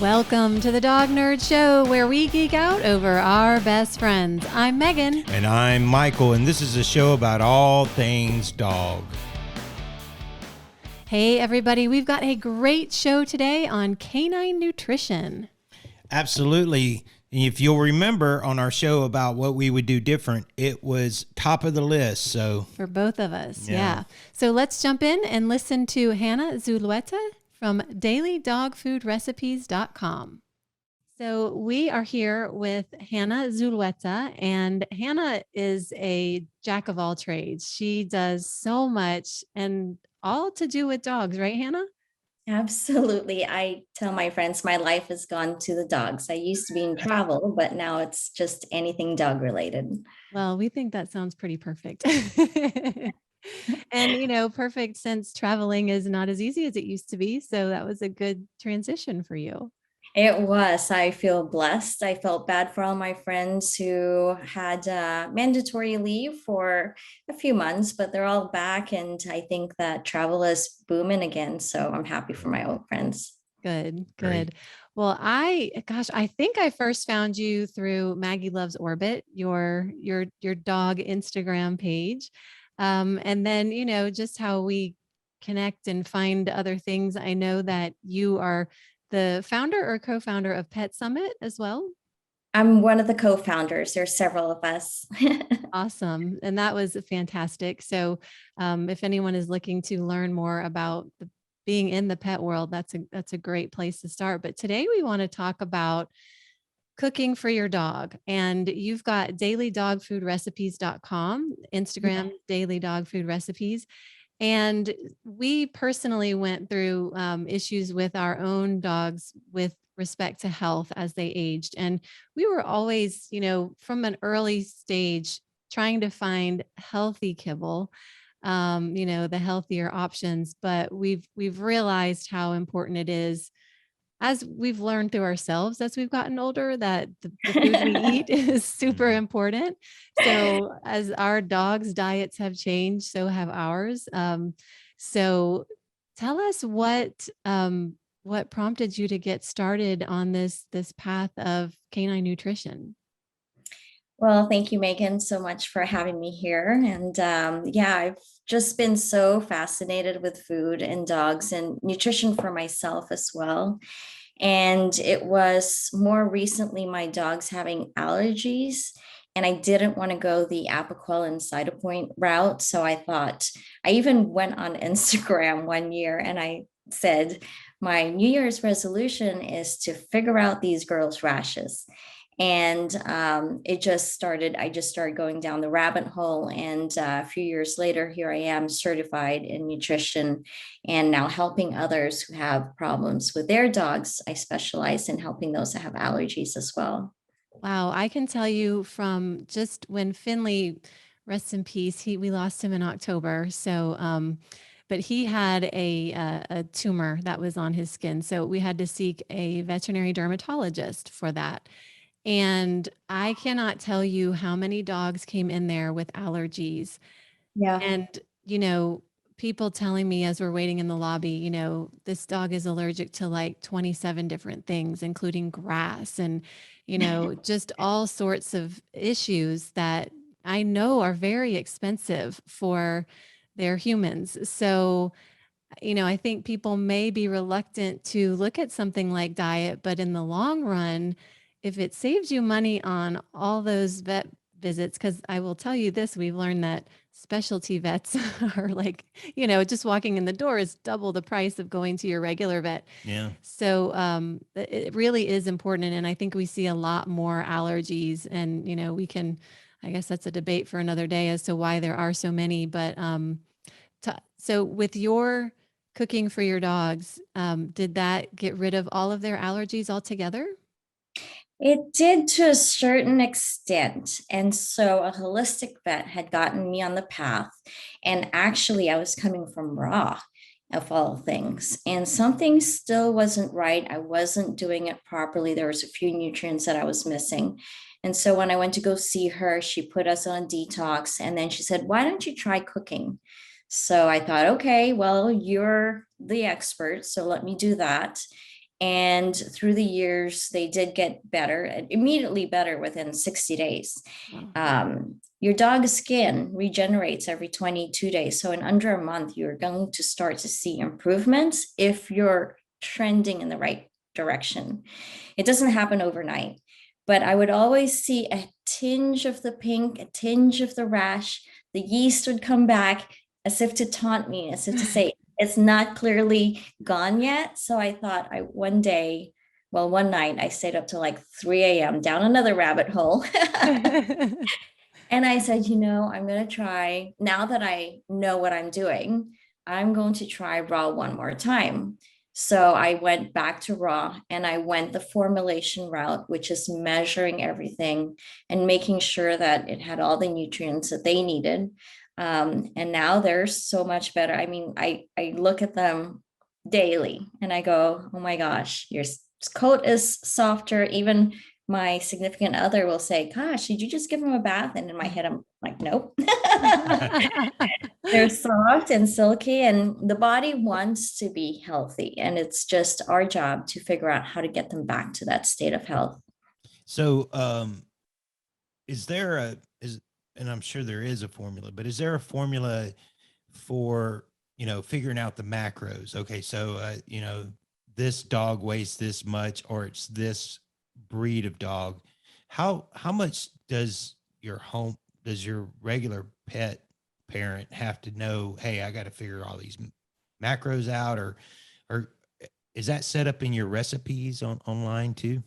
Welcome to the Dog Nerd Show, where we geek out over our best friends. I'm Megan. And I'm Michael, and this is a show about all things dog. Hey, everybody. We've got a great show today on canine nutrition. Absolutely. If you'll remember on our show about what we would do different, it was top of the list. So for both of us, yeah. So let's jump in and listen to Hannah Zulueta from dailydogfoodrecipes.com. So we are here with Hannah Zulueta, and Hannah is a jack of all trades. She does so much and all to do with dogs, right, Hannah? Absolutely. I tell my friends my life has gone to the dogs. I used to be in travel, but now it's just anything dog related. Well, we think that sounds pretty perfect. And, perfect since traveling is not as easy as it used to be. So that was a good transition for you. It was. I feel blessed. I felt bad for all my friends who had mandatory leave for a few months, but they're all back. And I think that travel is booming again. So I'm happy for my old friends. Good. Great. Well, I think I first found you through Maggie Loves Orbit, your dog Instagram page. And then, just how we connect and find other things. I know that you are the founder or co-founder of Pet Summit as well. I'm one of the co-founders. There's several of us. Awesome. And that was fantastic. So if anyone is looking to learn more about being in the pet world, that's a great place to start. But today we want to talk about cooking for your dog. And you've got dailydogfoodrecipes.com, Instagram, Daily Dog Food Recipes. And we personally went through issues with our own dogs with respect to health as they aged. And we were always, from an early stage, trying to find healthy kibble, the healthier options. But we've realized how important it is, as we've learned through ourselves as we've gotten older, that the food we eat is super important. So as our dogs' diets have changed, so have ours. So tell us what prompted you to get started on this path of canine nutrition. Well, thank you, Megan, so much for having me here. And I've just been so fascinated with food and dogs and nutrition for myself as well. And it was more recently my dogs having allergies, and I didn't want to go the Apoquel and Cytopoint route. So I thought, I even went on Instagram one year and I said, my New Year's resolution is to figure out these girls' rashes. And I just started going down the rabbit hole. And a few years later, here I am certified in nutrition and now helping others who have problems with their dogs. I specialize in helping those that have allergies as well. Wow. I can tell you from just when Finley, rest in peace, we lost him in October. So, but he had a tumor that was on his skin. So we had to seek a veterinary dermatologist for that. And I cannot tell you how many dogs came in there with allergies. Yeah. And, people telling me as we're waiting in the lobby, this dog is allergic to like 27 different things, including grass and, just all sorts of issues that I know are very expensive for their humans. So, I think people may be reluctant to look at something like diet, but in the long run, if it saves you money on all those vet visits, because I will tell you this, we've learned that specialty vets are like, just walking in the door is double the price of going to your regular vet. Yeah. So it really is important. And I think we see a lot more allergies, and, I guess that's a debate for another day as to why there are so many. But so with your cooking for your dogs, did that get rid of all of their allergies altogether? It did to a certain extent. And so a holistic vet had gotten me on the path. And actually, I was coming from raw, of all things. And something still wasn't right. I wasn't doing it properly. There was a few nutrients that I was missing. And so when I went to go see her, she put us on detox. And then she said, why don't you try cooking? So I thought, okay, well, you're the expert, so let me do that. And through the years, they did get better, immediately better within 60 days. Wow. Your dog's skin regenerates every 22 days. So in under a month, you're going to start to see improvements if you're trending in the right direction. It doesn't happen overnight, but I would always see a tinge of the pink, a tinge of the rash. The yeast would come back as if to taunt me, as if to say, it's not clearly gone yet. So I thought one night I stayed up till like 3 a.m. down another rabbit hole. And I said, I'm going to try, now that I know what I'm doing, I'm going to try raw one more time. So I went back to raw and I went the formulation route, which is measuring everything and making sure that it had all the nutrients that they needed. And now they're so much better. I mean, I look at them daily and I go, oh my gosh, your coat is softer. Even my significant other will say, gosh, did you just give him a bath? And in my head, I'm like, nope. They're soft and silky, and the body wants to be healthy. And it's just our job to figure out how to get them back to that state of health. So, and I'm sure there is a formula, but is there a formula for, figuring out the macros? Okay. So, this dog weighs this much, or it's this breed of dog. How much does your regular pet parent have to know, hey, I got to figure all these macros out, or is that set up in your recipes online too?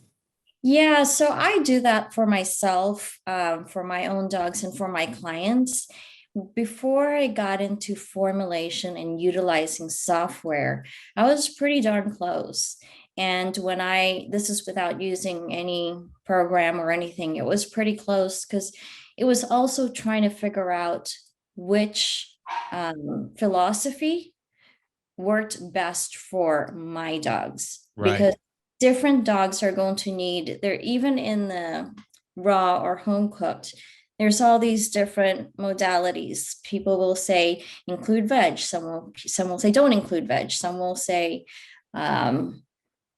Yeah, so I do that for myself, for my own dogs and for my clients. Before I got into formulation and utilizing software, I was pretty darn close. And this is without using any program or anything, it was pretty close because it was also trying to figure out which philosophy worked best for my dogs. Right. Because different dogs are going to need, they're even in the raw or home cooked, there's all these different modalities. People will say include veg, some will say don't include veg, some will say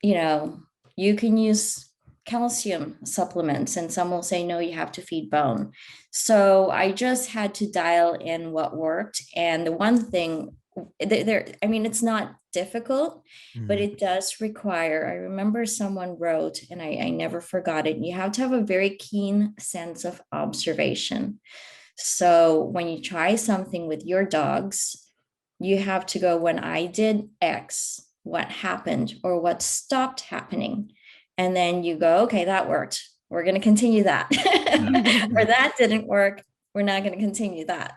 you can use calcium supplements, and some will say no, you have to feed bone. So I just had to dial in what worked. And the one thing it's not difficult, but it does require, I remember someone wrote, and I never forgot it, you have to have a very keen sense of observation. So when you try something with your dogs, you have to go, when I did X, what happened or what stopped happening? And then you go, okay, that worked. We're going to continue that. Or that didn't work. We're not going to continue that.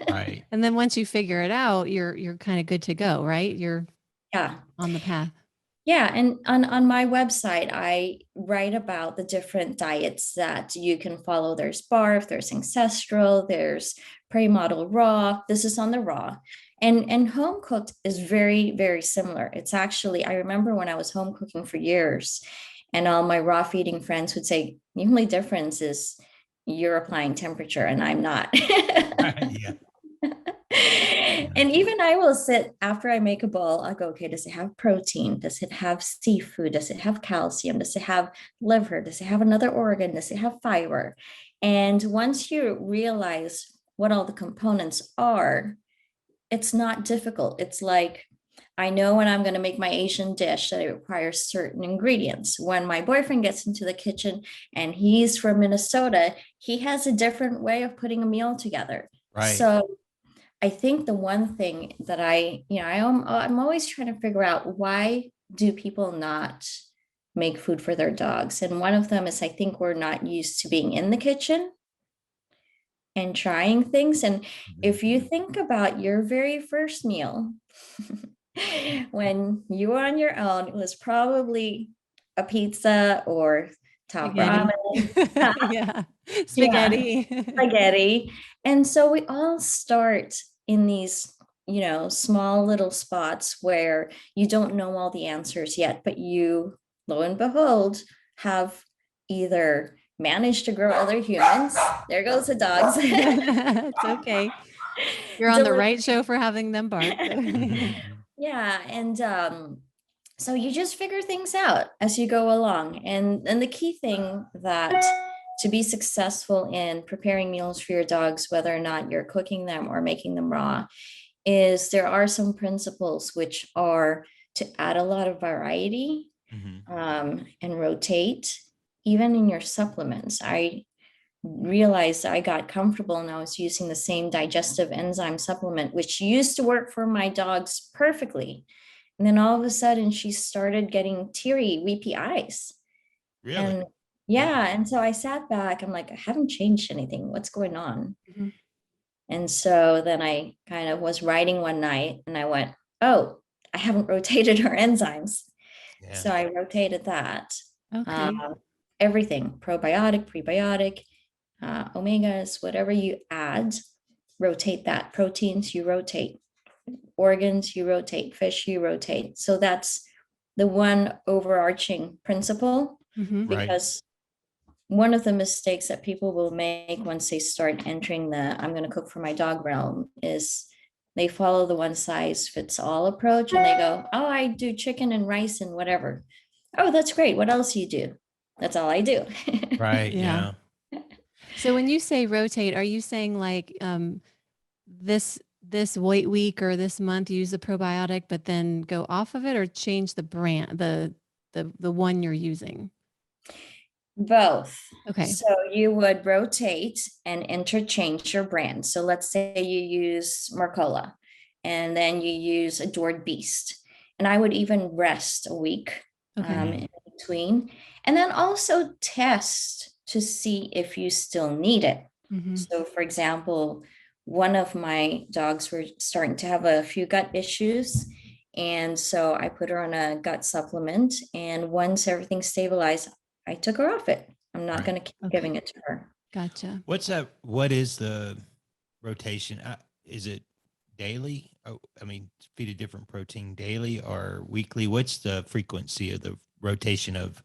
Right. And then once you figure it out, you're kind of good to go, right? You're on the path. Yeah. And on my website, I write about the different diets that you can follow. There's barf, there's ancestral, there's prey model raw. This is on the raw. And home cooked is very, very similar. It's actually, I remember when I was home cooking for years, and all my raw feeding friends would say, the only difference is you're applying temperature and I'm not. Yeah. And even I will sit after I make a bowl, I'll go, okay, does it have protein? Does it have seafood? Does it have calcium? Does it have liver? Does it have another organ? Does it have fiber? And once you realize what all the components are, it's not difficult. It's like, I know when I'm going to make my Asian dish that it requires certain ingredients. When my boyfriend gets into the kitchen and he's from Minnesota, he has a different way of putting a meal together. Right. So I think the one thing that I'm always trying to figure out, why do people not make food for their dogs? And one of them is, I think we're not used to being in the kitchen and trying things. And if you think about your very first meal, when you were on your own, it was probably a pizza or top ramen. Yeah. Spaghetti. Yeah, spaghetti. And so we all start in these, small little spots where you don't know all the answers yet, but you, lo and behold, have either managed to grow other humans. There goes the dogs. It's okay. You're on the right show for having them bark. Yeah. And So you just figure things out as you go along. And the key thing that to be successful in preparing meals for your dogs, whether or not you're cooking them or making them raw, is there are some principles which are to add a lot of variety, Hmm. and rotate, even in your supplements. I realized I got comfortable and I was using the same digestive enzyme supplement, which used to work for my dogs perfectly. And then all of a sudden she started getting teary, weepy eyes. Really? And Wow. yeah, and so I sat back, I'm like, I haven't changed anything. What's going on? Mhm. And so then I kind of was writing one night and I went, oh, I haven't rotated her enzymes. Yeah. So I rotated that. Uh, Okay. Everything, probiotic, prebiotic, omegas, whatever you add, rotate that. Proteins, you rotate. Organs, you rotate. Fish, you rotate. So that's the one overarching principle, Hmm. Right. because one of the mistakes that people will make once they start entering the I'm going to cook for my dog realm is they follow the one size fits all approach and they go, oh, I do chicken and rice and whatever. Oh, that's great. What else do you do? That's all I do. Right. Yeah. Yeah. So when you say rotate, are you saying like this weight week or this month use the probiotic, but then go off of it, or change the brand, the one you're using? Both. Okay. So you would rotate and interchange your brand. So let's say you use Mercola and then you use Adored Beast. And I would even rest a week Okay. in between. And then also test to see if you still need it. Hmm. So, for example, one of my dogs were starting to have a few gut issues. And so I put her on a gut supplement. And once everything stabilized, I took her off it. I'm not Right. going to keep Okay. giving it to her. Gotcha. What's that? What is the rotation? Is it daily? Oh, I mean, feed a different protein daily or weekly? What's the frequency of the rotation of,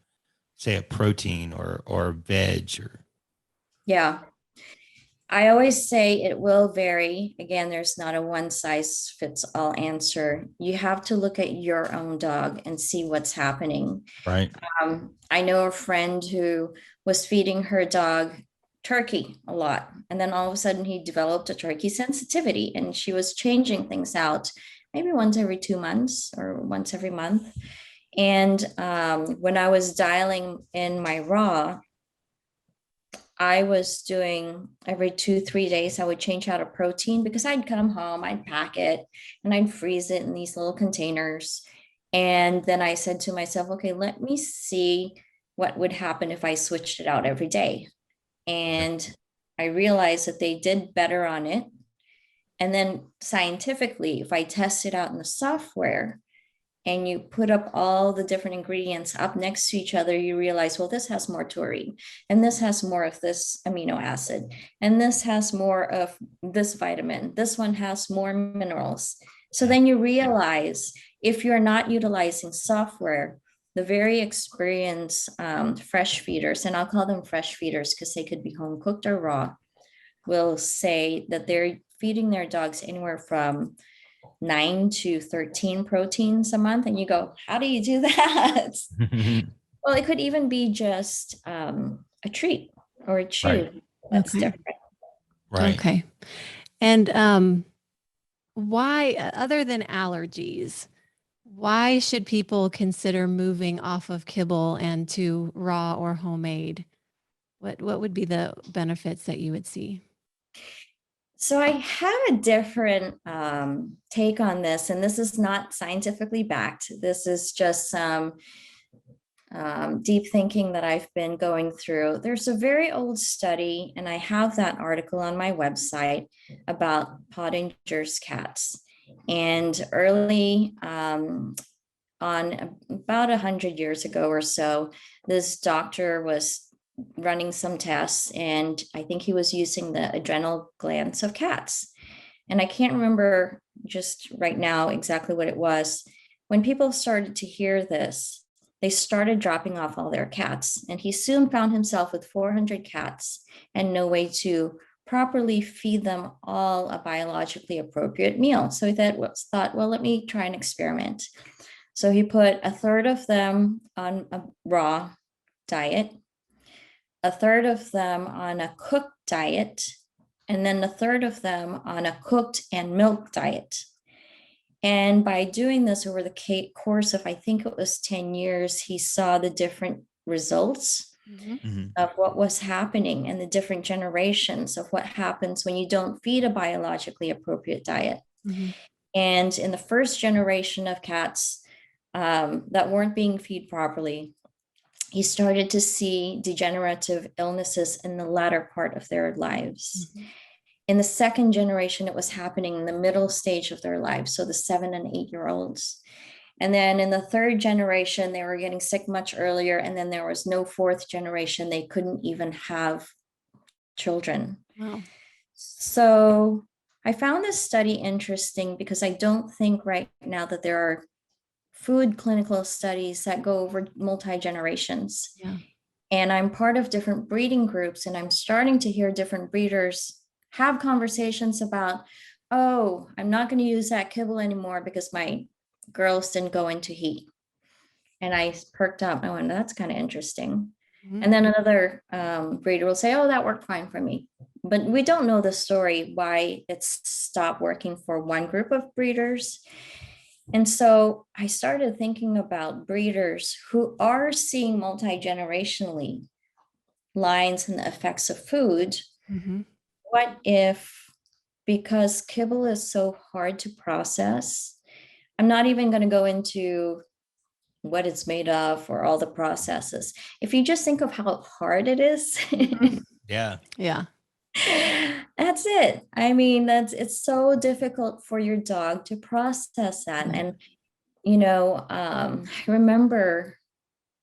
say, a protein or veg or? Yeah. I always say it will vary. Again, there's not a one size fits all answer. You have to look at your own dog and see what's happening. Right. I know a friend who was feeding her dog turkey a lot. And then all of a sudden he developed a turkey sensitivity and she was changing things out maybe once every 2 months or once every month. And when I was dialing in my raw, I was doing every 2, 3 days, I would change out a protein because I'd come home, I'd pack it, and I'd freeze it in these little containers. And then I said to myself, okay, let me see what would happen if I switched it out every day. Okay. And I realized that they did better on it. And then scientifically, if I test it out in the software, and you put up all the different ingredients up next to each other, you realize, well, this has more taurine, and this has more of this amino acid, and this has more of this vitamin. This one has more minerals. So Yeah. then you realize if you're not utilizing software, the very experienced fresh feeders, and I'll call them fresh feeders because they could be home cooked or raw, will say that they're feeding their dogs anywhere from 9 to 13 proteins a month. And you go, how do you do that? Well, it could even be just a treat or a Right. chew. That's Okay. different. Right. Okay. And why, other than allergies, why should people consider moving off of kibble and to raw or homemade? What would be the benefits that you would see? So I have a different take on this, and this is not scientifically backed. This is just some deep thinking that I've been going through. There's a very old study, and I have that article on my website about Pottinger's cats. And early on, about 100 years ago or so, this doctor was running some tests, and I think he was using the adrenal glands of cats. And I can't remember just right now exactly what it was. When people started to hear this, they started dropping off all their cats. And he soon found himself with 400 cats and no way to properly feed them all a biologically appropriate meal. So he thought, well, let me try an experiment. So he put a third of them on a raw diet, a third of them on a cooked diet, and then a third of them on a cooked and milk diet. And by doing this over the course of, I think it was 10 years, he saw the different results of what was happening and the different generations of what happens when you don't feed a biologically appropriate diet. And in the first generation of cats that weren't being fed properly, he started to see degenerative illnesses in the latter part of their lives. In the second generation, it was happening in the middle stage of their lives, so the 7 and 8-year-olds. And then in the third generation, they were getting sick much earlier. And then there was no fourth generation. They couldn't even have children. Wow. So I found this study interesting because I don't think right now that there are food clinical studies that go over multi-generations. Yeah. And I'm part of different breeding groups, and I'm starting to hear different breeders have conversations about, oh, I'm not going to use that kibble anymore because my girls didn't go into heat. And I perked up. I went, that's kind of interesting. And then another breeder will say, oh, that worked fine for me. But we don't know the story why it's stopped working for one group of breeders. And so I started thinking about breeders who are seeing multi-generationally lines and the effects of food. What if, because kibble is so hard to process, I'm not even going to go into what it's made of or all the processes. If you just think of how hard it is, Yeah. Yeah. that's it. I mean, it's so difficult for your dog to process that. And, I remember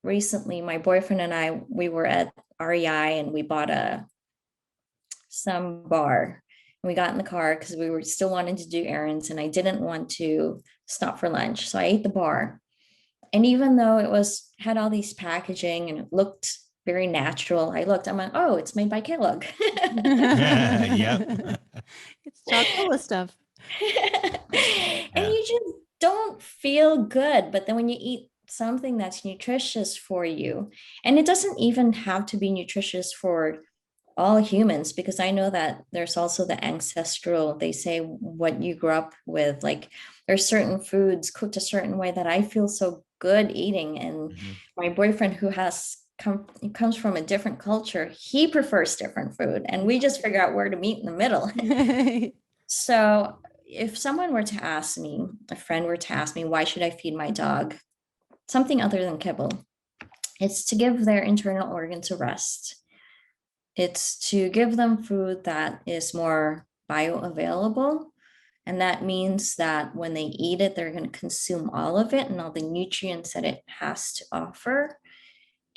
recently my boyfriend and I, we were at REI and we bought some bar. We got in the car because we were still wanting to do errands and I didn't want to stop for lunch. So I ate the bar. And even though it had all these packaging and it looked very natural, I'm like, oh, it's made by Kellogg. Yep. It's chocolate stuff. And you just don't feel good. But then when you eat something that's nutritious for you, and it doesn't even have to be nutritious for all humans, because I know that there's also the ancestral, they say what you grew up with, like there's certain foods cooked a certain way that I feel so good eating. And my boyfriend who comes from a different culture, he prefers different food and we just figure out where to meet in the middle. So if someone were to ask me, a friend were to ask me, why should I feed my dog something other than kibble? It's to give their internal organs a rest. It's to give them food that is more bioavailable. And that means that when they eat it, they're going to consume all of it and all the nutrients that it has to offer.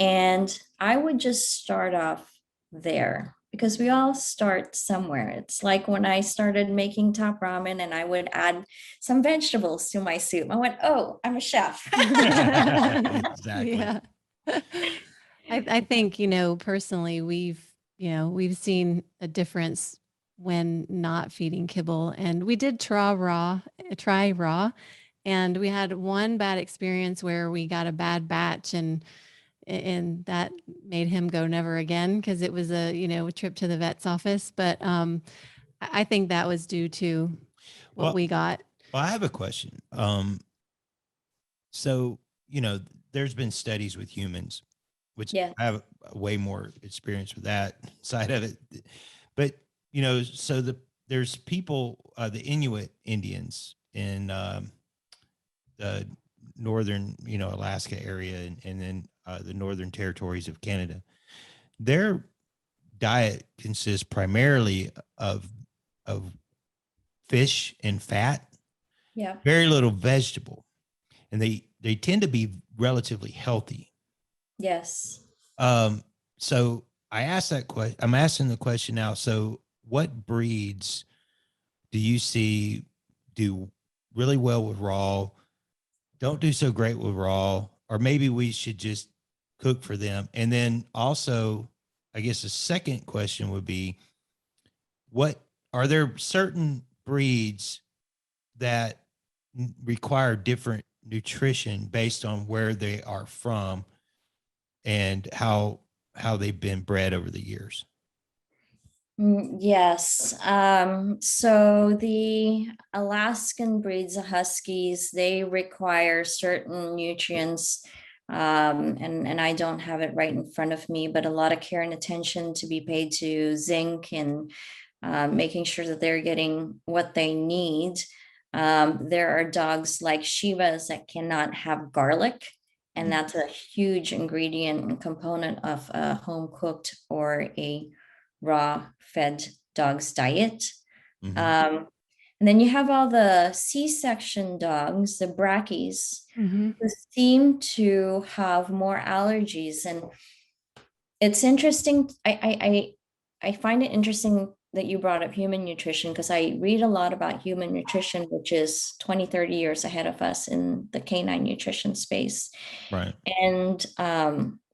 And I would just start off there because we all start somewhere. It's like when I started making top ramen and I would add some vegetables to my soup. I went, oh, I'm a chef. Exactly. Yeah. I think, personally, we've seen a difference when not feeding kibble, and we did try raw, and we had one bad experience where we got a bad batch and that made him go never again because it was a trip to the vet's office. But I think that was due to what we got. Well, I have a question. So, there's been studies with humans, which I have way more experience with that side of it. But, so there's people, the Inuit Indians in the northern, Alaska area and then the northern territories of Canada. Their diet consists primarily of fish and fat. Yeah. Very little vegetable. And they tend to be relatively healthy. Yes. So I asked that question. I'm asking the question now. So what breeds do you see do really well with raw, don't do so great with raw, or maybe we should just cook for them? And then also, I guess the second question would be, what are there certain breeds that require different nutrition based on where they are from and how they've been bred over the years. Yes. So the Alaskan breeds of Huskies, they require certain nutrients. And I don't have it right in front of me, but a lot of care and attention to be paid to zinc and making sure that they're getting what they need. There are dogs like Shivas that cannot have garlic, and that's a huge ingredient and component of a home cooked or a raw fed dog's diet. Mhm. And then you have all the C-section dogs, the brackies, Mhm. who seem to have more allergies. And it's interesting. I find it interesting that you brought up human nutrition, because I read a lot about human nutrition, which is 20, 30 years ahead of us in the canine nutrition space. Right. And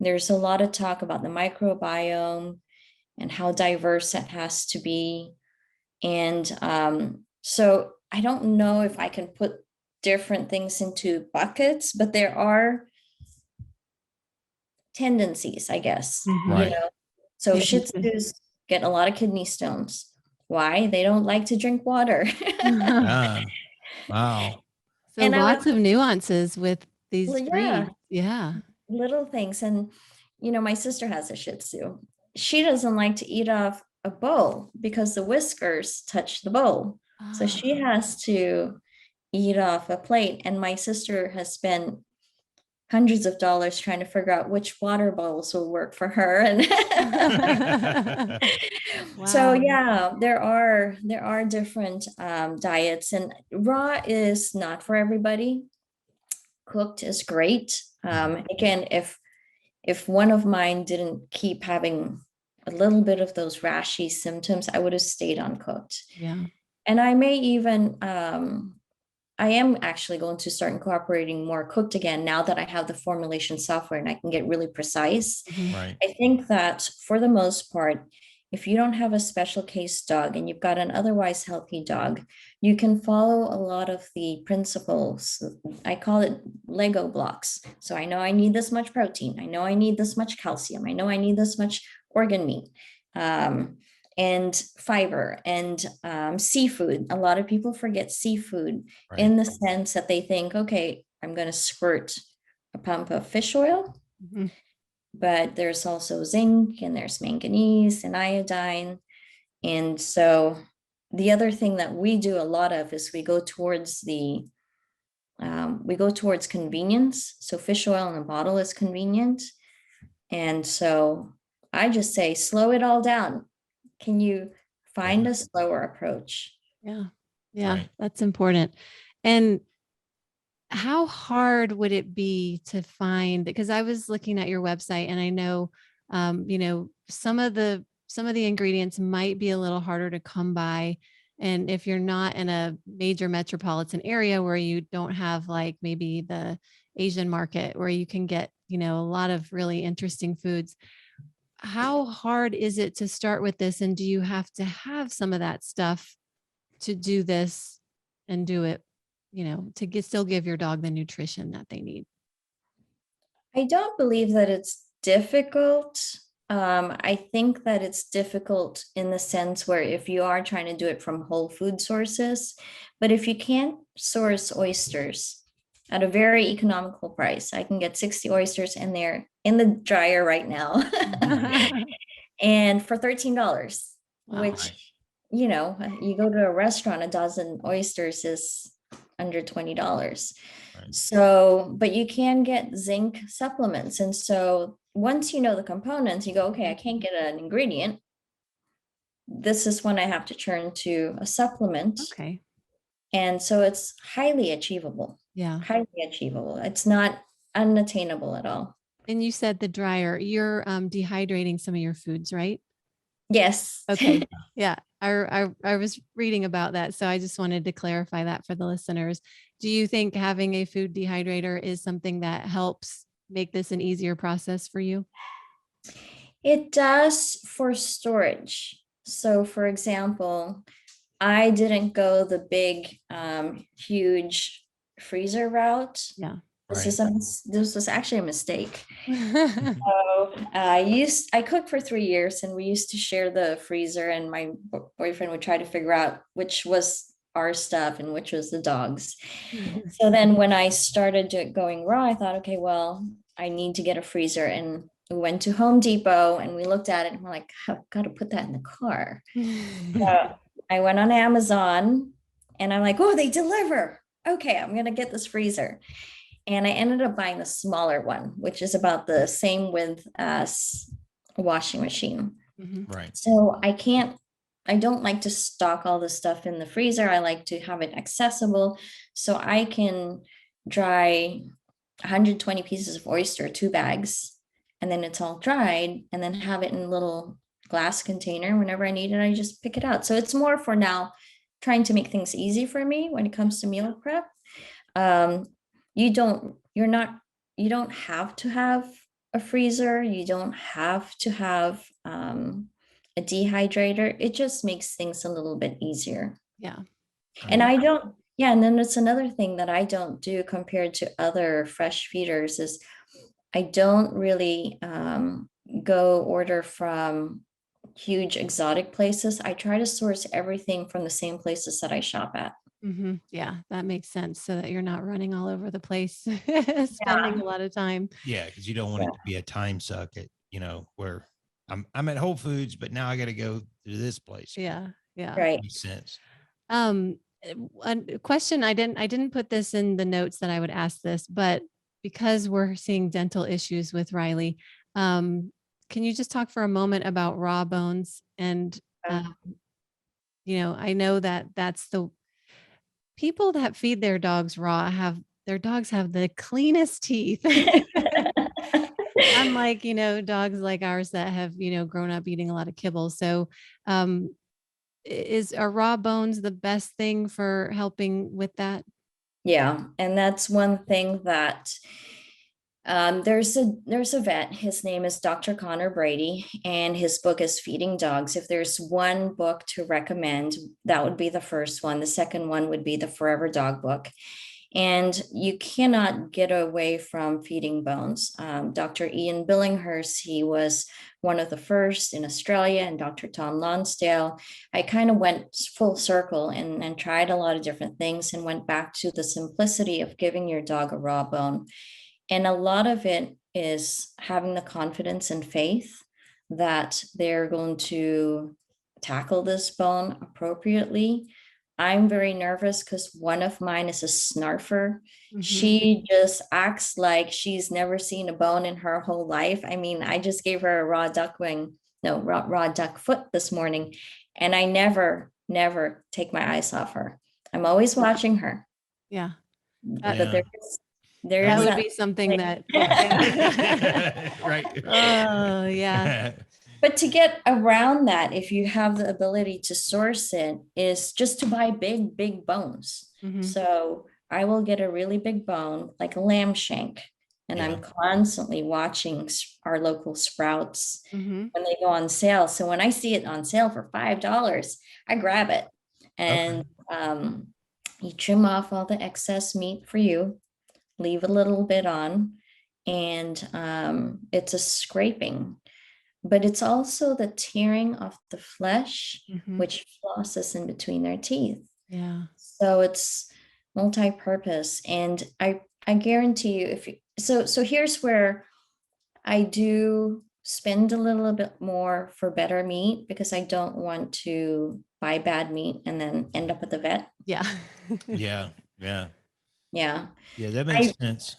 there's a lot of talk about the microbiome and how diverse it has to be. And so I don't know if I can put different things into buckets, but there are tendencies, I guess, Mhm. Right. So Yeah. Shih Tzus get a lot of kidney stones. Why? They don't like to drink water. Ah, wow. So And I lots would, of nuances with these yeah, breeds. Yeah. little things. And, my sister has a Shih Tzu. She doesn't like to eat off a bowl because the whiskers touch the bowl. So she Ah. has to eat off a plate. And my sister has spent hundreds of dollars trying to figure out which water bowls will work for her. And so Wow. yeah, there are different diets, and raw is not for everybody. Cooked is great. Again, if one of mine didn't keep having a little bit of those rashy symptoms, I would have stayed on cooked. Yeah. And I may even I am actually going to start incorporating more cooked again now that I have the formulation software and I can get really precise. Mhm. Right. I think that for the most part, if you don't have a special case dog and you've got an otherwise healthy dog, you can follow a lot of the principles. I call it Lego blocks. So I know I need this much protein. I know I need this much calcium. I know I need this much organ meat. And fiber and seafood. A lot of people forget seafood Right. in the sense that they think, okay, I'm going to squirt a pump of fish oil, Mhm. but there's also zinc and there's manganese and iodine. And so the other thing that we do a lot of is we go towards convenience. So fish oil in a bottle is convenient. And so I just say, slow it all down. Can you find Yeah. a slower approach? Yeah. Yeah. Right. That's important. And how hard would it be to find, because I was looking at your website and I know some of the ingredients might be a little harder to come by. And if you're not in a major metropolitan area where you don't have like maybe the Asian market where you can get, a lot of really interesting foods, how hard is it to start with this? And do you have to have some of that stuff to do this and do it, still give your dog the nutrition that they need? I don't believe that it's difficult. I think that it's difficult in the sense where if you are trying to do it from whole food sources, but if you can't source oysters at a very economical price, I can get 60 oysters in there in the dryer right now. And for $13, Wow. which, you go to a restaurant, a dozen oysters is under $20. Right. So, but you can get zinc supplements. And so once you know the components, you go, okay, I can't get an ingredient. This is when I have to turn to a supplement. Okay. And so it's highly achievable, Yeah. highly achievable. It's not unattainable at all. And you said the dryer, you're dehydrating some of your foods, right? Yes. Okay. Yeah. I was reading about that. So I just wanted to clarify that for the listeners. Do you think having a food dehydrator is something that helps make this an easier process for you? It does for storage. So, for example, I didn't go the big, huge freezer route. Yeah. This was actually a mistake. So I cooked for 3 years, and we used to share the freezer, and my boyfriend would try to figure out which was our stuff and which was the dog's. So then when I started going raw, I thought, okay, well, I need to get a freezer. And we went to Home Depot and we looked at it and we're like, I've got to put that in the car. So I went on Amazon and I'm like, oh, they deliver. Okay, I'm going to get this freezer. And I ended up buying the smaller one, which is about the same width as a washing machine. Right. So I don't like to stock all the stuff in the freezer. I like to have it accessible so I can dry 120 pieces of oyster, 2 bags, and then it's all dried, and then have it in a little glass container. Whenever I need it, I just pick it out. So it's more for now trying to make things easy for me when it comes to meal prep. You don't have to have a freezer. You don't have to have a dehydrator. It just makes things a little bit easier. Yeah. And and then it's another thing that I don't do compared to other fresh feeders is I don't really go order from huge exotic places. I try to source everything from the same places that I shop at. Yeah, that makes sense, so that you're not running all over the place, spending a lot of time. Yeah, because you don't want it to be a time suck at, where I'm at Whole Foods, but now I got to go to this place. Yeah. Right. Makes sense. A question, I didn't put this in the notes that I would ask this, but because we're seeing dental issues with Riley, can you just talk for a moment about raw bones? And I know that that's the people that feed their dogs raw their dogs have the cleanest teeth. Unlike, dogs like ours that have, grown up eating a lot of kibble. So, are raw bones the best thing for helping with that? Yeah, and that's one thing that there's a vet. His name is Dr. Connor Brady, and his book is Feeding Dogs. If there's one book to recommend, that would be the first one. The second one would be the Forever Dog book. And you cannot get away from feeding bones. Dr. Ian Billinghurst, he was one of the first in Australia, and Dr. Tom Lonsdale. I kind of went full circle and tried a lot of different things and went back to the simplicity of giving your dog a raw bone. And a lot of it is having the confidence and faith that they're going to tackle this bone appropriately. I'm very nervous because one of mine is a snarfer. She just acts like she's never seen a bone in her whole life. I mean, I just gave her a raw duck foot this morning, and I never take my eyes off her. I'm always watching her. Yeah. But that would be something that right. Oh yeah. But to get around that, if you have the ability to source it, is just to buy big bones. So I will get a really big bone, like a lamb shank, and I'm constantly watching our local Sprouts when they go on sale. So when I see it on sale for $5, I grab it. And you trim off all the excess meat for you, leave a little bit on, and it's a scraping. But it's also the tearing of the flesh, which flosses in between their teeth. Yeah. So it's multi-purpose. And I guarantee you, so here's where I do spend a little bit more for better meat, because I don't want to buy bad meat and then end up at the vet. Yeah. Yeah. Yeah, that makes sense.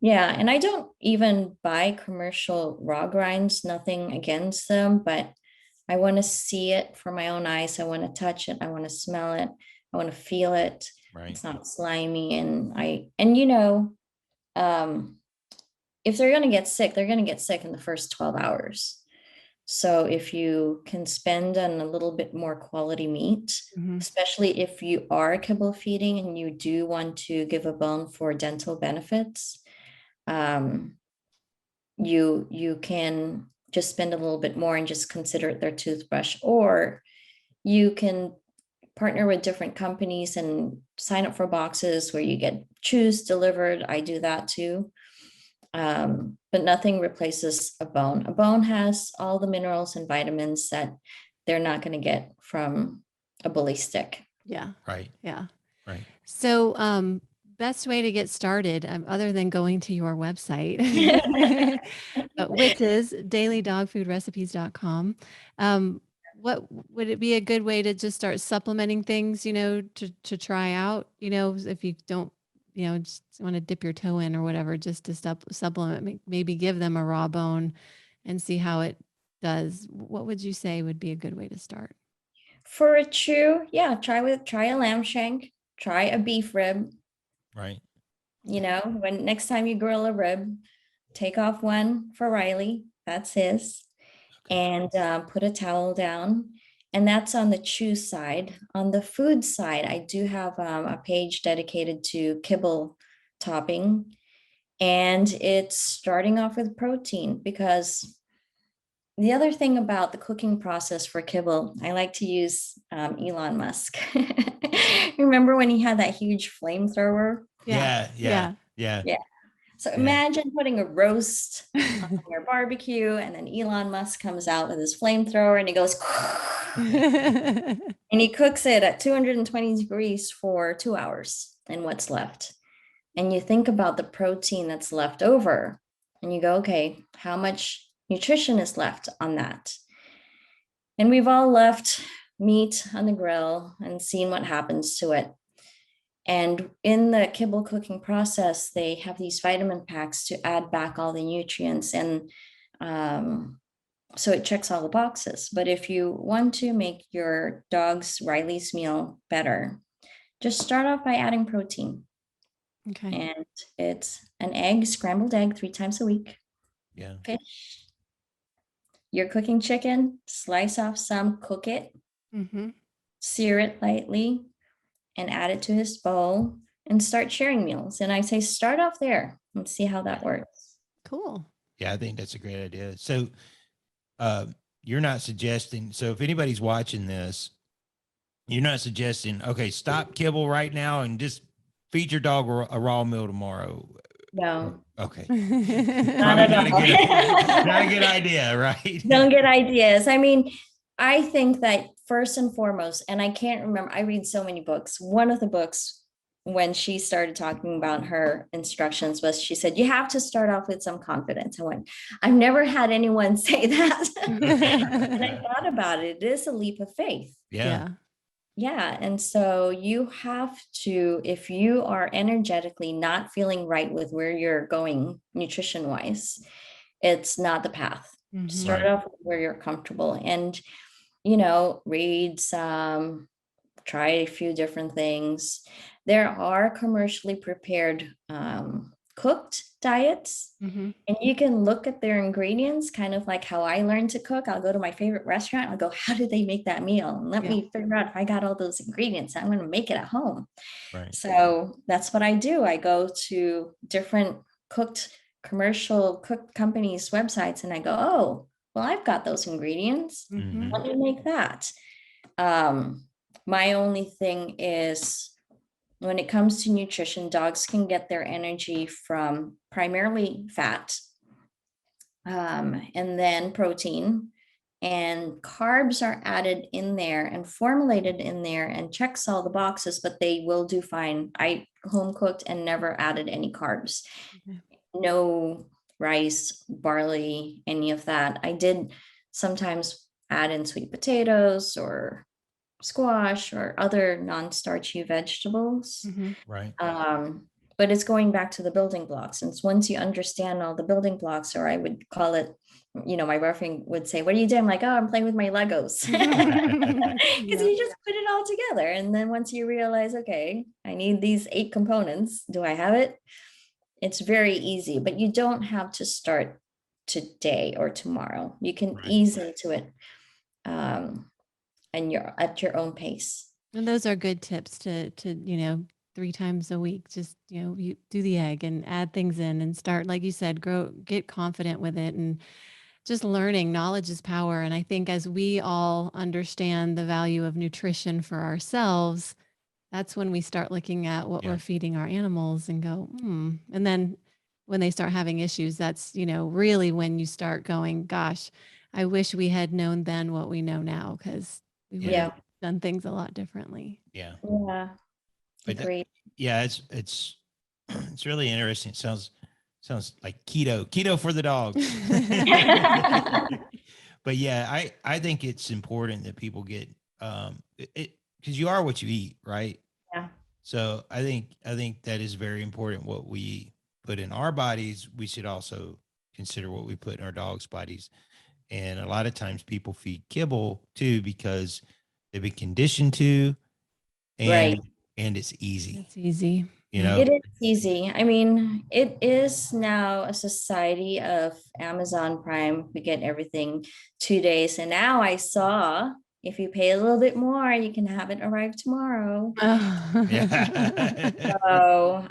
Yeah, and I don't even buy commercial raw grinds, nothing against them, but I want to see it for my own eyes. I want to touch it. I want to smell it. I want to feel it. Right. It's not slimy. If they're going to get sick, they're going to get sick in the first 12 hours. So if you can spend on a little bit more quality meat, especially if you are kibble feeding and you do want to give a bone for dental benefits, you can just spend a little bit more and just consider it their toothbrush, or you can partner with different companies and sign up for boxes where you get chews delivered. I do that too. But nothing replaces a bone. A bone has all the minerals and vitamins that they're not going to get from a bully stick. Yeah. Right. Yeah. Right. So, best way to get started, other than going to your website, which is dailydogfoodrecipes.com. What would it be a good way to just start supplementing things, to try out, if you don't, just want to dip your toe in or whatever, just to supplement, maybe give them a raw bone and see how it does. What would you say would be a good way to start? For a chew, yeah, try a lamb shank, try a beef rib. Right. When next time you grill a rib, take off one for Riley, that's his, Okay. and put a towel down. And that's on the chew side. On the food side, I do have a page dedicated to kibble topping. And it's starting off with protein, because the other thing about the cooking process for kibble, I like to use Elon Musk. Remember when he had that huge flamethrower? Yeah. Yeah. Yeah. Yeah. So Yeah. imagine putting a roast on your barbecue, and then Elon Musk comes out with his flamethrower and he goes, and he cooks it at 220 degrees for 2 hours, and what's left. And you think about the protein that's left over, and you go, okay, how much nutrition is left on that? And we've all left meat on the grill and seen what happens to it. And in the kibble cooking process, they have these vitamin packs to add back all the nutrients. And so it checks all the boxes. But if you want to make your dog's Riley's meal better, just start off by adding protein. Okay. And it's an egg, scrambled egg 3 times a week. Yeah. Fish. You're cooking chicken, slice off some, cook it, sear it lightly, and add it to his bowl and start sharing meals. And I say, start off there and see how that works. Cool. Yeah, I think that's a great idea. So you're not suggesting, so if anybody's watching this, you're not suggesting, okay, stop kibble right now and just feed your dog a raw meal tomorrow. No. Okay. Not Probably at not all. not a good idea, right? Don't get ideas. I mean, I think that first and foremost, and I can't remember, I read so many books. One of the books, when she started talking about her instructions, was she said, you have to start off with some confidence. I went, I've never had anyone say that. And I thought about it. It is a leap of faith. Yeah. Yeah. And so you have to, if you are energetically not feeling right with where you're going nutrition wise, it's not the path. Start Right. off where you're comfortable, and read some, try a few different things. There are commercially prepared cooked diets, and you can look at their ingredients, kind of like how I learned to cook. I'll go to my favorite restaurant, I'll go, how did they make that meal? And let me figure out if I got all those ingredients, I'm going to make it at home. Right. So that's what I do. I go to different commercial cooked companies' websites, and I go, oh, well, I've got those ingredients. Let me make that. My only thing is, when it comes to nutrition, dogs can get their energy from primarily fat, and then protein, and carbs are added in there and formulated in there and checks all the boxes, but they will do fine. I home cooked and never added any carbs. No rice, barley, any of that. I did sometimes add in sweet potatoes or squash or other non-starchy vegetables. Right. But it's going back to the building blocks. And once you understand all the building blocks, or I would call it, my boyfriend would say, what are you doing? I'm like, oh, I'm playing with my Legos. Because you just put it all together. And then once you realize, okay, I need these 8 components. Do I have it? It's very easy, but you don't have to start today or tomorrow. You can ease into it. And you're at your own pace. And those are good tips to 3 times a week. Just, you do the egg and add things in and start, like you said, get confident with it. And just learning. Knowledge is power. And I think as we all understand the value of nutrition for ourselves, that's when we start looking at what Yeah. we're feeding our animals and go, And then when they start having issues, that's, really when you start going, gosh, I wish we had known then what we know now, because we would Yeah. have done things a lot differently. Yeah. Yeah. But Agreed. yeah, it's it's really interesting. It sounds like keto for the dogs. But yeah, I think it's important that people get it because you are what you eat, right? Yeah. So I think that is very important. What we put in our bodies, we should also consider what we put in our dogs' bodies. And a lot of times people feed kibble too because they've been conditioned to, Right. and it's easy. It's easy. You Yeah. know, It is easy. I mean, it is now a society of Amazon Prime. We get everything 2 days. And now I saw if you pay a little bit more, you can have it arrive tomorrow. yeah. So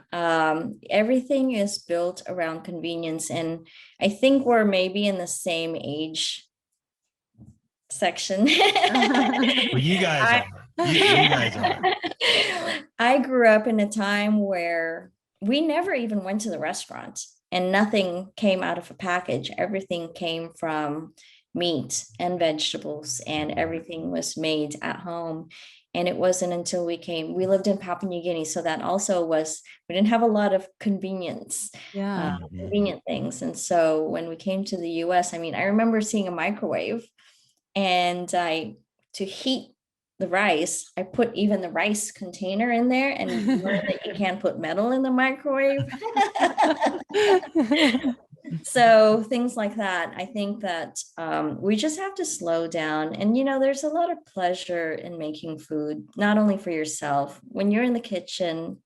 everything is built around convenience. And I think we're maybe in the same age section. Well, you guys are. You guys are. I grew up in a time where we never even went to the restaurant and nothing came out of a package. Everything came from meat and vegetables, and everything was made at home. And it wasn't until we lived in Papua New Guinea. So that also was, we didn't have a lot of convenience, Yeah. convenient things. And so when we came to the US, I mean, I remember seeing a microwave, and to heat the rice, I put even the rice container in there, and you learn that you can't put metal in the microwave. So things like that. I think that we just have to slow down. And, there's a lot of pleasure in making food, not only for yourself. When you're in the kitchen,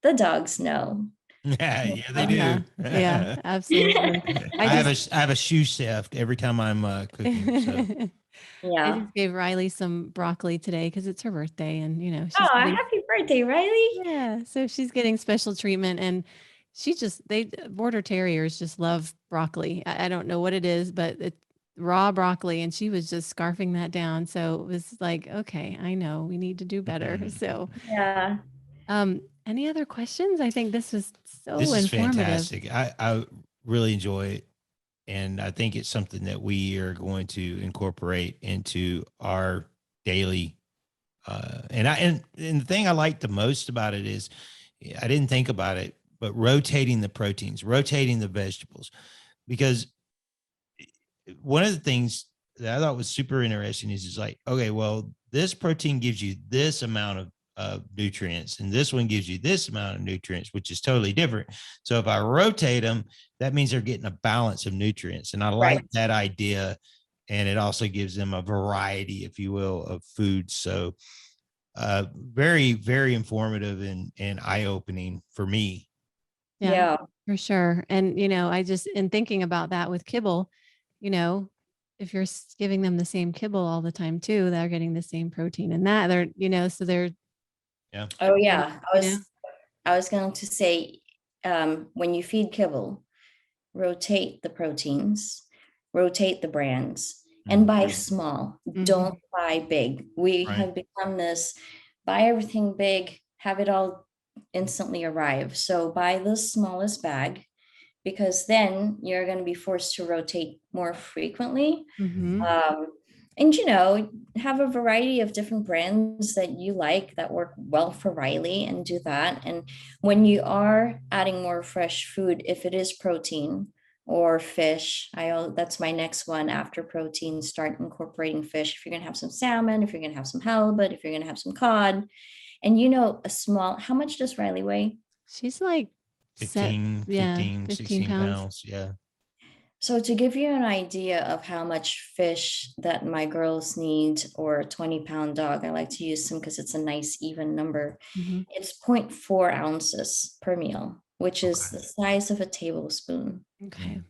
the dogs know. Yeah, they do. Yeah, absolutely. I have a shoe shaft every time I'm cooking. So. I Yeah. just gave Riley some broccoli today because it's her birthday, and she's Oh, getting, happy birthday, Riley. yeah, so she's getting special treatment, and border terriers just love broccoli. I don't know what it is, but it's raw broccoli, and she was just scarfing that down. So it was like, okay, I know we need to do better. So, Yeah. any other questions? I think this was so This is informative. fantastic. I really enjoy it. And I think it's something that we are going to incorporate into our daily. And the thing I like the most about it is I didn't think about it, but rotating the proteins, rotating the vegetables, because one of the things that I thought was super interesting is like, okay, well, this protein gives you this amount of nutrients, and this one gives you this amount of nutrients, which is totally different. So if I rotate them, that means they're getting a balance of nutrients. And I like that idea. And it also gives them a variety, if you will, of foods. So very, very informative and eye-opening for me. Yeah, for sure. And, I just, in thinking about that with kibble, if you're giving them the same kibble all the time too, they're getting the same protein in that. So they're. Yeah. Oh yeah. I was going to say, when you feed kibble, rotate the proteins, rotate the brands, and buy small. Don't buy big. We have become this, buy everything big, have it all instantly arrive. So buy the smallest bag, because then you're going to be forced to rotate more frequently. And, have a variety of different brands that you like that work well for Riley, and do that. And when you are adding more fresh food, if it is protein or fish, that's my next one after protein, start incorporating fish. If you're going to have some salmon, if you're going to have some halibut, if you're going to have some cod, and how much does Riley weigh? She's like 15, 16 pounds. Yeah. So to give you an idea of how much fish that my girls need, or a 20-pound dog, I like to use some because it's a nice even number. It's 0.4 ounces per meal, which is the size of a tablespoon. Okay.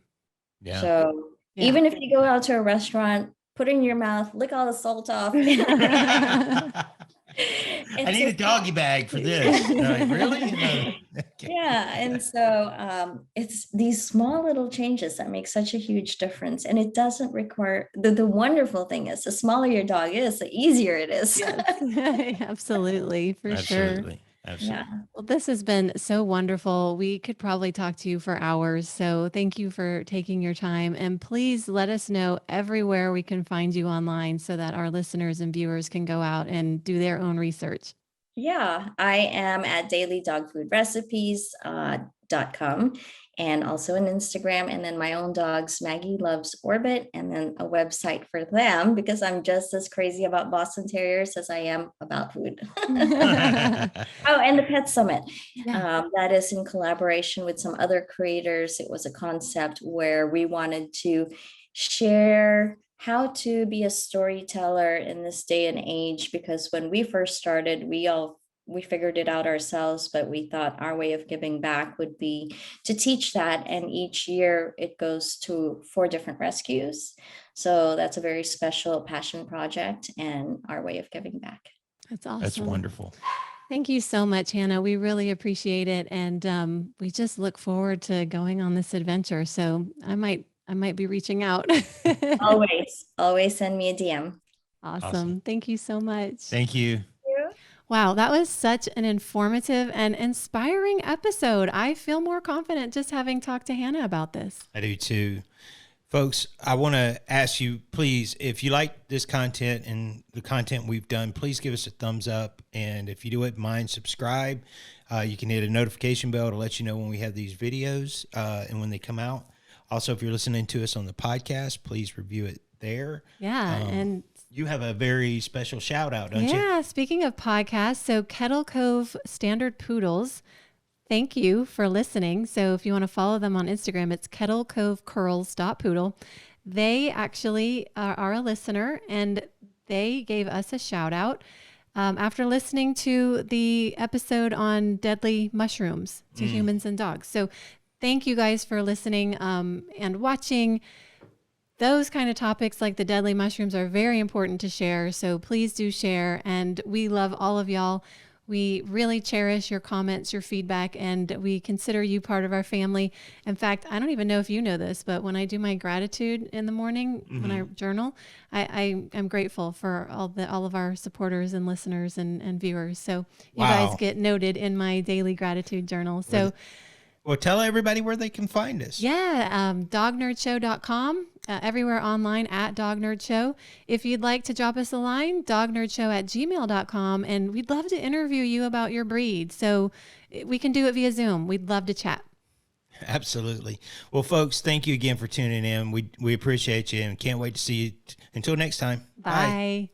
Yeah. So even if you go out to a restaurant, put it in your mouth, lick all the salt off. I need a doggy bag for this. Like, really? Okay. Yeah. And so it's these small little changes that make such a huge difference. And it doesn't require the wonderful thing is the smaller your dog is, the easier it is. Yes, absolutely, for sure. Absolutely. Absolutely. Yeah. Well, this has been so wonderful. We could probably talk to you for hours. So thank you for taking your time. And please let us know everywhere we can find you online so that our listeners and viewers can go out and do their own research. Yeah, I am at dailydogfoodrecipes.com and also an Instagram. And then my own dogs, Maggie loves Orbit, and then a website for them because I'm just as crazy about Boston Terriers as I am about food. Oh, and the Pet Summit. Yeah. That is in collaboration with some other creators. It was a concept where we wanted to share how to be a storyteller in this day and age, because when we first started, we figured it out ourselves, but we thought our way of giving back would be to teach that. And each year it goes to 4 different rescues. So that's a very special passion project and our way of giving back. That's awesome. That's wonderful. Thank you so much, Hannah. We really appreciate it. And we just look forward to going on this adventure. So I might be reaching out. Always send me a DM. Awesome. Thank you so much. Thank you. Wow, that was such an informative and inspiring episode. I feel more confident just having talked to Hannah about this. I do too. Folks, I want to ask you, please, if you like this content and the content we've done, please give us a thumbs up. And if you do it, mind subscribe. You can hit a notification bell to let you know when we have these videos and when they come out. Also, if you're listening to us on the podcast, please review it there. Yeah. And you have a very special shout out, don't you? yeah. Speaking of podcasts, so Kettle Cove Standard Poodles, thank you for listening. So if you want to follow them on Instagram, it's kettlecovecurls.poodle. They actually are a listener and they gave us a shout out after listening to the episode on deadly mushrooms to humans and dogs. So thank you guys for listening and watching. Those kind of topics like the deadly mushrooms are very important to share. So please do share. And we love all of y'all. We really cherish your comments, your feedback, and we consider you part of our family. In fact, I don't even know if you know this, but when I do my gratitude in the morning, when I journal, I am grateful for all of our supporters and listeners and viewers. So you guys get noted in my daily gratitude journal. So well, tell everybody where they can find us. Yeah, dognerdshow.com, everywhere online at dognerdshow. If you'd like to drop us a line, dognerdshow@gmail.com, and we'd love to interview you about your breed. So we can do it via Zoom. We'd love to chat. Absolutely. Well, folks, thank you again for tuning in. We appreciate you and can't wait to see you. Until next time. Bye.